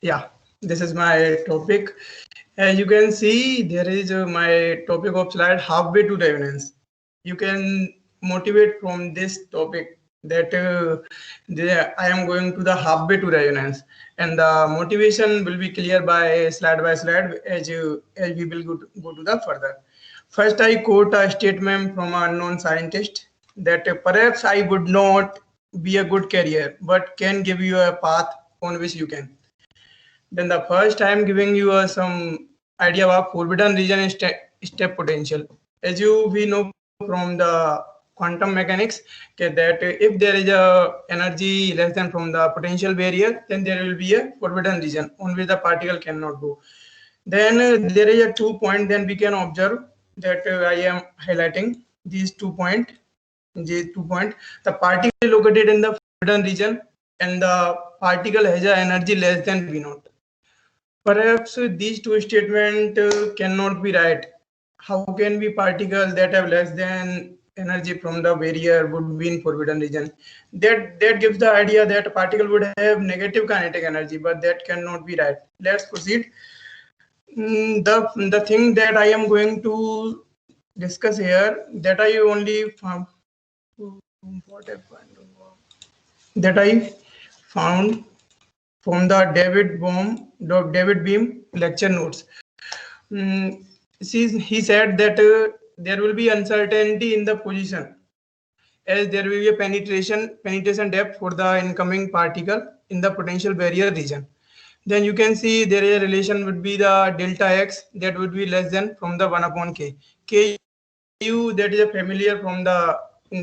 Yeah, this is my topic. As you can see, there is my topic of slide halfway to resonance. You can motivate from this topic that I am going to the halfway to resonance, and the motivation will be clear by slide as we will go to the further. First, I quote a statement from an unknown scientist that perhaps I would not be a good carrier, but can give you a path on which you can. Then the first I am giving you some idea about forbidden region step potential. As you we know from the quantum mechanics, okay, that if there is a energy less than from the potential barrier, then there will be a forbidden region on which the particle cannot go. Then there is a 2 point. Then we can observe that I am highlighting these 2 point. These 2 point. The particle is located in the forbidden region, and the particle has a energy less than V naught. Perhaps these two statements cannot be right. How can be particles that have less than energy from the barrier would be in forbidden region? That gives the idea that a particle would have negative kinetic energy, but that cannot be right. Let's proceed. The thing that I am going to discuss here that I only found what I found that I found from the David Beam lecture notes. He said that there will be uncertainty in the position as there will be a penetration depth for the incoming particle in the potential barrier region. Then you can see there is a relation would be the delta x that would be less than from the 1 upon k. Ku that is a familiar from the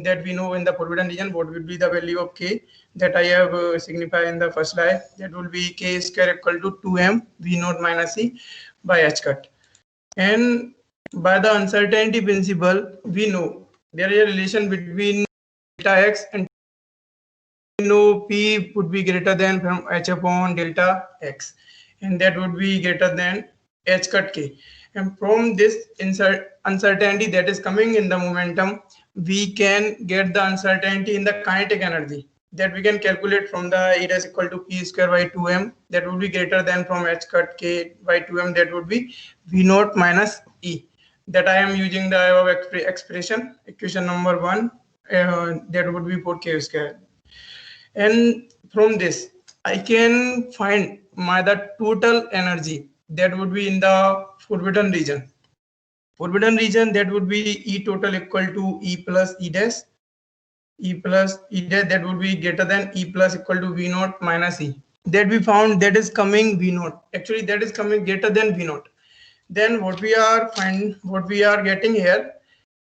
that we know in the forbidden region. What would be the value of k that I have signified in the first slide? That will be k square equal to 2m v naught minus c by h cut. And by the uncertainty principle, we know there is a relation between delta x and we know p would be greater than from h upon delta x, and that would be greater than h cut k. And from this uncertainty that is coming in the momentum, we can get the uncertainty in the kinetic energy that we can calculate from the E is equal to p square by 2m that would be greater than from h cut k by 2m that would be v naught minus e. That I am using the above expression, equation number 1, that would be for k square. And from this I can find my the total energy that would be in the forbidden region that would be E total equal to E plus E dash that would be greater than E plus equal to V naught minus E that we found that is coming V naught, actually that is coming greater than V naught. Then what we are getting here,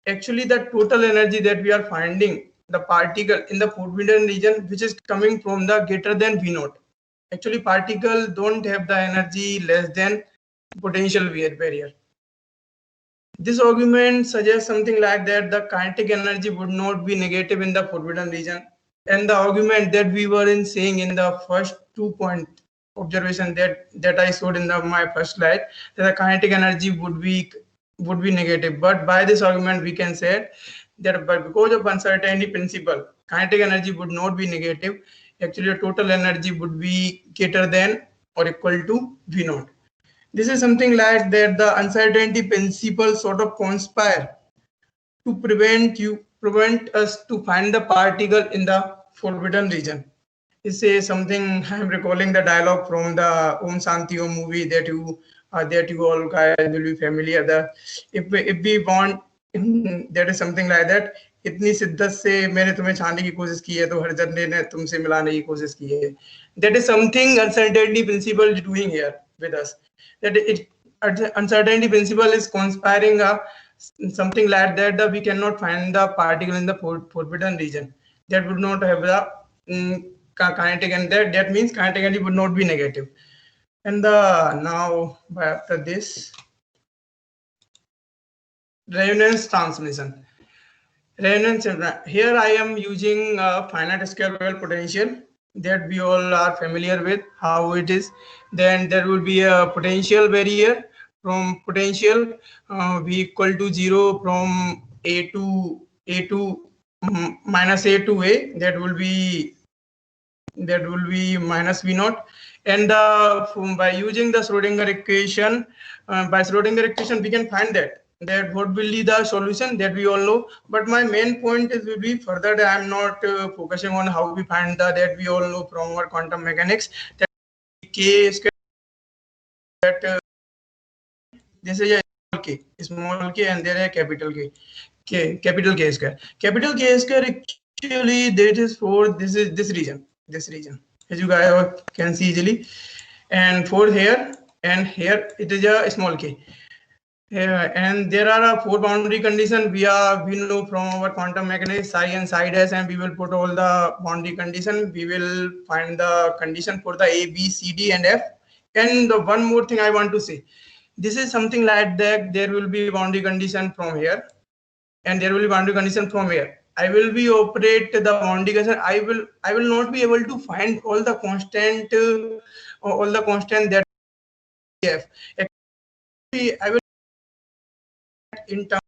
actually the total energy that we are finding the particle in the forbidden region which is coming from the greater than V naught. Actually particle don't have the energy less than potential barrier. This argument suggests something like that the kinetic energy would not be negative in the forbidden region. And the argument that we were in saying in the first 2 point observation that I showed in my first slide, that the kinetic energy would be negative. But by this argument we can say that because of uncertainty principle, kinetic energy would not be negative. Actually the total energy would be greater than or equal to V naught. This is something like that the uncertainty principle sort of conspire to prevent us to find the particle in the forbidden region. It's a something I'm recalling the dialogue from the Om Shanti Om movie that you all guys will be familiar. The if we want that is something like that. इतनी शिद्दत से मैंने तुम्हें छाने की कोशिश की है तो हर जन्ने ने तुमसे मिलाने की कोशिश की है. That is something uncertainty principle is doing here with us. That it uncertainty principle is conspiring something like that we cannot find the particle in the forbidden region that would not have the kinetic, and that means kinetic energy would not be negative. And now after this resonance transmission. Resonance, here I am using finite square wave potential that we all are familiar with how it is. Then there will be a potential barrier from potential v equal to 0 from a to minus a to a, that will be minus v naught. And by using the Schrodinger equation, we can find that what will be the solution, that we all know. But my main point is will be further that I'm not focusing on how we find that we all know from our quantum mechanics, that k square, that this is a small k, and there is a capital capital K square. Capital K square actually that is for this region, as you guys can see easily. And for here and here it is a small k. And there are four boundary conditions we know from our quantum mechanics, psi and psi dash, and we will put all the boundary condition. We will find the condition for the A, B, C, D, and F. And the one more thing I want to say, this is something like that. There will be boundary condition from here, and there will be boundary condition from here. I will be operate the boundary condition. I will not be able to find all the constant that F. Actually, I will in terms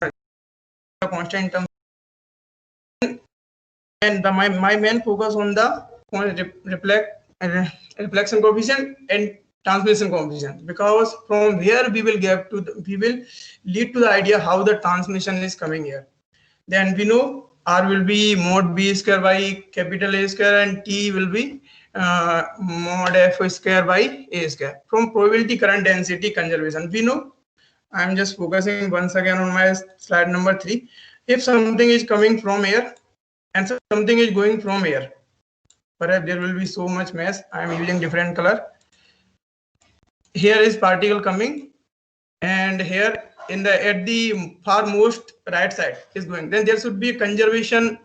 of constant terms, and my main focus on the reflection coefficient and transmission coefficient, because from here we will lead to the idea how the transmission is coming here. Then we know R will be mod B square by capital A square, and T will be mod F square by A square. From probability current density conservation, we know, I'm just focusing once again on my slide number 3. If something is coming from here and something is going from here, perhaps there will be so much mess. I am using different color. Here is particle coming, and here at the far most right side is going. Then there should be conservation.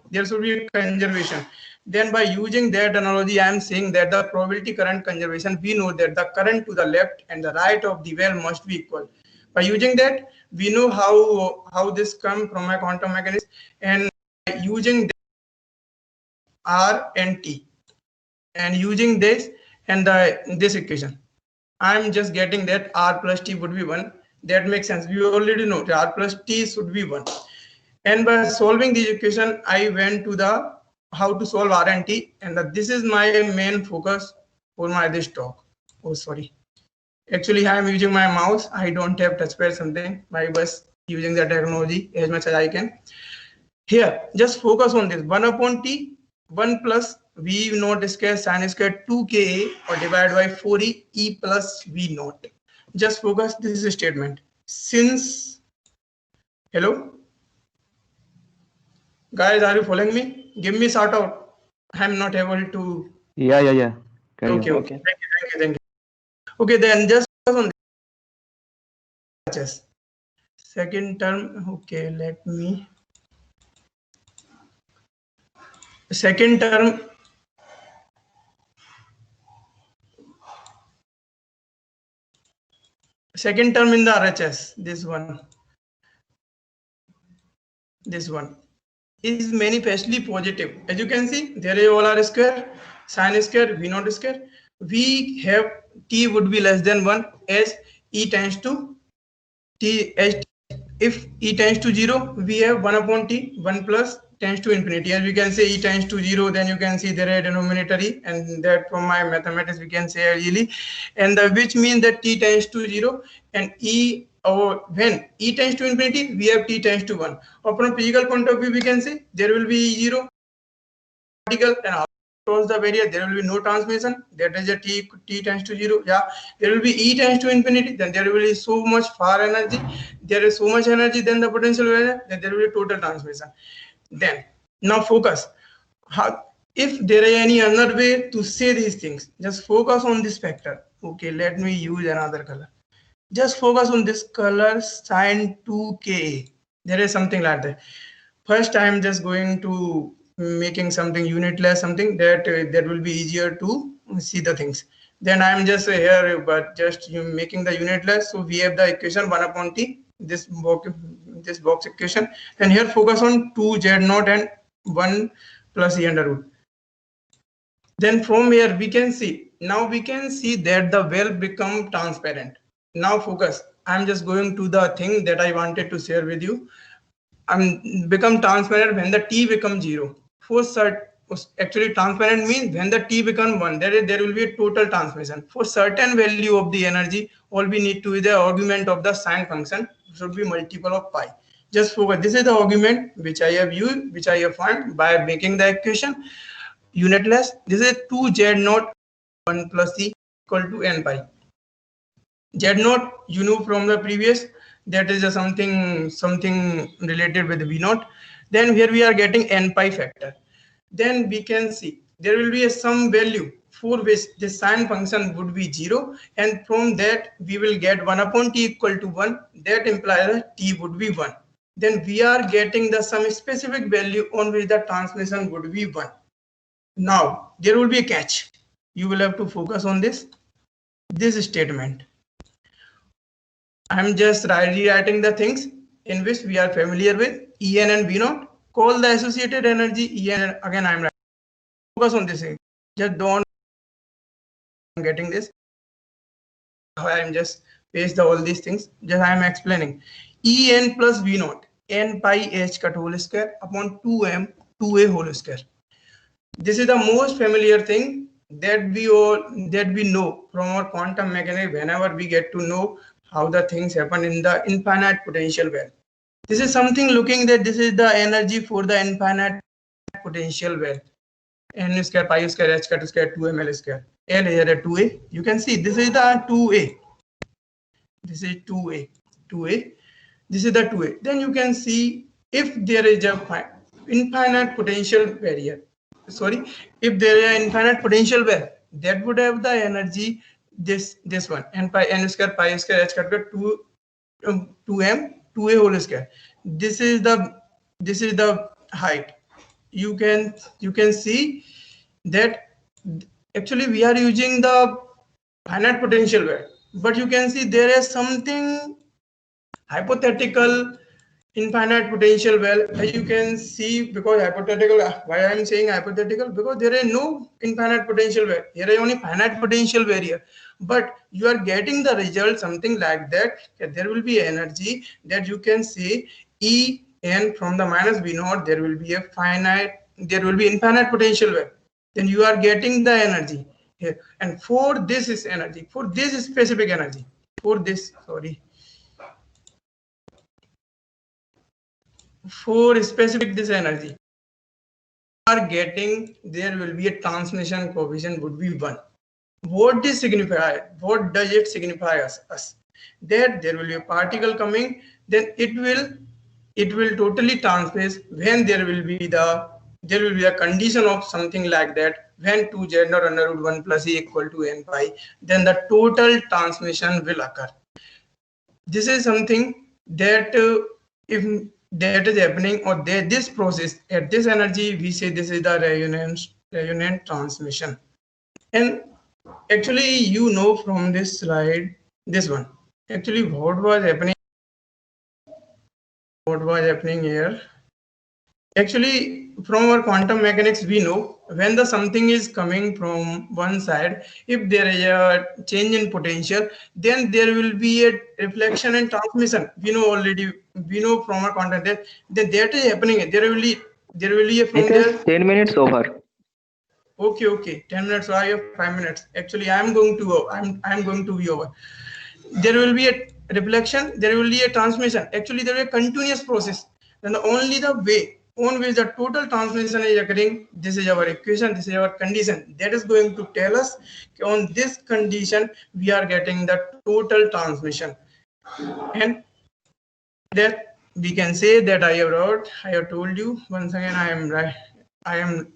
Then by using that analogy, I am saying that the probability current conservation, we know that the current to the left and the right of the well must be equal. By using that, we know how this come from my quantum mechanics, and using R and T, and using this and this equation, I'm just getting that R plus T would be 1. That makes sense. We already know that R plus T should be 1. And by solving this equation, I went to the how to solve R and T, and this is my main focus for this talk. Oh, sorry. Actually, I am using my mouse. I don't have touchpad something. I was using the technology as much as I can. Here, just focus on this. 1 upon T, 1 plus V naught square sin square 2Ka, or divided by 4E E plus V naught. Just focus. This is a statement. Since, hello? Guys, are you following me? Give me shout out. I'm not able to. Yeah. Okay. Thank you. Okay, then just focus on this. Second term. Okay, let me. Second term. Second term in the RHS. This one is manifestly positive. As you can see, there is all R square, sin square, V naught square. We have T would be less than 1 as E tends to T. As if E tends to 0, we have 1 upon T, 1 plus tends to infinity. As we can say E tends to 0, then you can see there is a denominator E, and that from my mathematics we can say easily, and which means that T tends to 0 and E. Or when E tends to infinity, we have T tends to 1. Or from physical point of view, we can say there will be 0 particle, and across the barrier there will be no transmission. That is a T tends to 0. Yeah, there will be E tends to infinity. Then there will be so much far energy. There is so much energy. Then the potential value. Then there will be total transmission. Then now focus. If there is any other way to say these things, just focus on this factor. Okay, let me use another color. Just focus on this color, sin 2Ka. There is something like that. First, I am just going to making something unitless, something that will be easier to see the things. Then I am just here, but just making the unitless. So we have the equation 1 upon T, this box equation. And here focus on 2Z0 and 1 plus E under root. Then from here we can see, now we can see that the well become transparent. Now focus. I'm just going to the thing that I wanted to share with you. Become transparent when the T becomes 0. For Actually, transparent means when the T become 1, there will be a total transmission. For certain value of the energy, all we need to is the argument of the sine function should be multiple of pi. Just focus. This is the argument which I have used, which I have found by making the equation unitless. This is 2z naught 1 plus c equal to n pi. Z naught you know from the previous, that is a something related with V naught. Then here we are getting n pi factor. Then we can see there will be a some value for which the sine function would be 0, and from that we will get 1 upon t equal to 1. That implies that t would be 1. Then we are getting the some specific value on which the transmission would be 1. Now there will be a catch. You will have to focus on this statement. I'm just rewriting the things in which we are familiar with, En and V naught. Call the associated energy En. Again, I'm writing. Focus on this thing. Just don't getting this. I'm just paste all these things. Just I'm explaining. En plus V naught n pi h cut whole square upon 2m 2a whole square. This is the most familiar thing that we know from our quantum mechanics whenever we get to know how the things happen in the infinite potential well. This is something looking that this is the energy for the infinite potential well. N square pi square h cut square 2ml square. L here at 2a. You can see this is the 2a. This is 2a. 2a. This is the 2a. Then you can see if there is a infinite potential barrier. Sorry, if there is an infinite potential well, that would have the energy this one n square pi square h cut 2m 2a whole square. This is the height. You can see that actually we are using the finite potential well, but you can see there is something hypothetical infinite potential well, as you can see, because hypothetical. Why I am saying hypothetical? Because there is no infinite potential well. Here is only finite potential barrier. But you are getting the result something like that. There will be energy that you can see En from the minus V naught. There will be a infinite potential well. Then you are getting the energy here. And for this is energy. For this specific energy. For this this energy are getting, there will be a transmission coefficient would be 1. What does it signify us? That there will be a particle coming, then it will totally transmit when there will be a condition of something like that, when 2z naught under root 1 plus e equal to n pi, then the total transmission will occur. This is something that if that is happening, or this process at this energy, we say this is the resonant transmission. And actually, you know from this slide, this one, actually what was happening here. Actually, from our quantum mechanics, we know when the something is coming from one side, if there is a change in potential, then there will be a reflection and transmission. We know from our quantum that is happening. There will be a from there. 10 minutes over. Okay. 10 minutes. I have 5 minutes. Actually, I'm going to be over. There will be a reflection. There will be a transmission. Actually, there is a continuous process. And only the way on which the total transmission is occurring, this is our equation, this is our condition. That is going to tell us on this condition we are getting the total transmission. And that we can say that I have told you once again. I am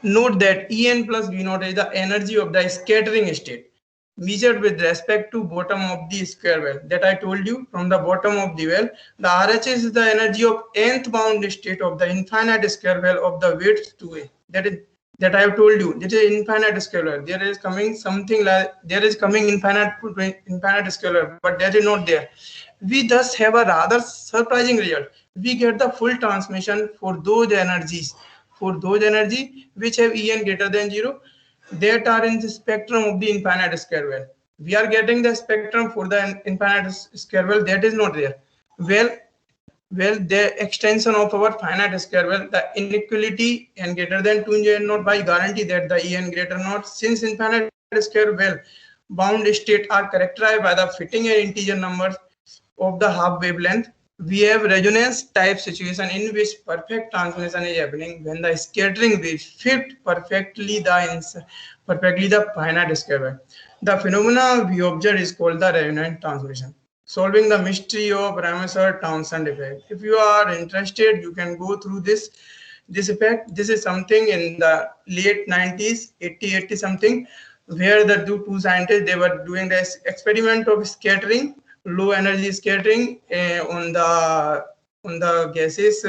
note that En plus V naught is the energy of the scattering state measured with respect to bottom of the square well. That I told you, from the bottom of the well, the RHS is the energy of nth bound state of the infinite square well of the width 2a. That I have told you. This is infinite square well. There is coming something like infinite square well, but that is not there. We thus have a rather surprising result. We get the full transmission for those energies. For those energy which have En greater than 0, that are in the spectrum of the infinite square well. We are getting the spectrum for the infinite square well, that is not there. Well, Well, the extension of our finite square, well, the inequality n greater than 2 n naught by guarantee that the en greater naught, since infinite square, well, bound state are characterized by the fitting and integer numbers of the half wavelength. We have resonance type situation in which perfect transmission is happening when the scattering wave fit perfectly the finite square wave. The phenomena we observe is called the resonant transmission. Solving the mystery of Ramseur-Townsend effect. If you are interested, you can go through this effect. This is something in the late 90s, 80 something, where the two scientists, they were doing this experiment of scattering, low energy scattering on the gases,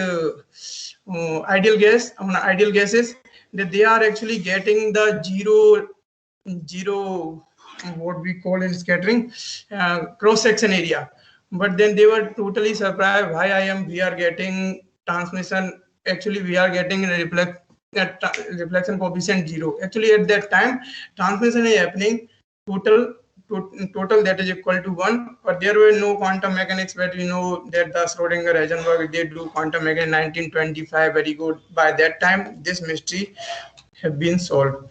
ideal gases, that they are actually getting the zero what we call in scattering, cross section area. But then they were totally surprised why we are getting transmission, actually we are getting a reflection coefficient 0. Actually at that time transmission is happening total total, that is equal to 1, but there were no quantum mechanics. But we know that the Schrodinger, Heisenberg, they do quantum mechanics in 1925, very good. By that time this mystery have been solved.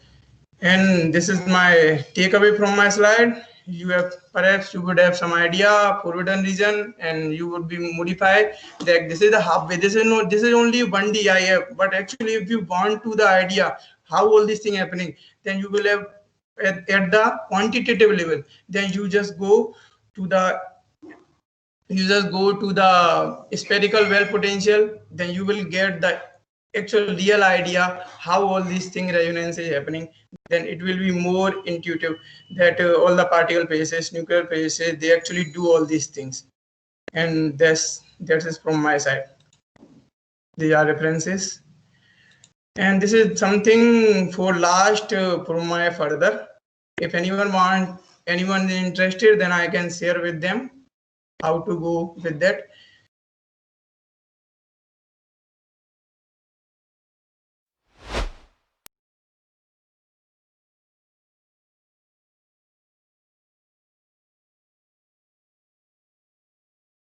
And this is my takeaway from my slide. You have, perhaps you would have some idea forbidden region, and you would be modified that this is the halfway. This is only 1D I have. But actually, if you want to the idea how all this thing happening, then you will have at the quantitative level. Then you just go to the spherical well potential. Then you will get the actual real idea how all these thing resonance is happening. Then it will be more intuitive that all the particle phases, nuclear phases, they actually do all these things. And that is from my side. These are references, and this is something for last from my further. If anyone is interested, then I can share with them how to go with that.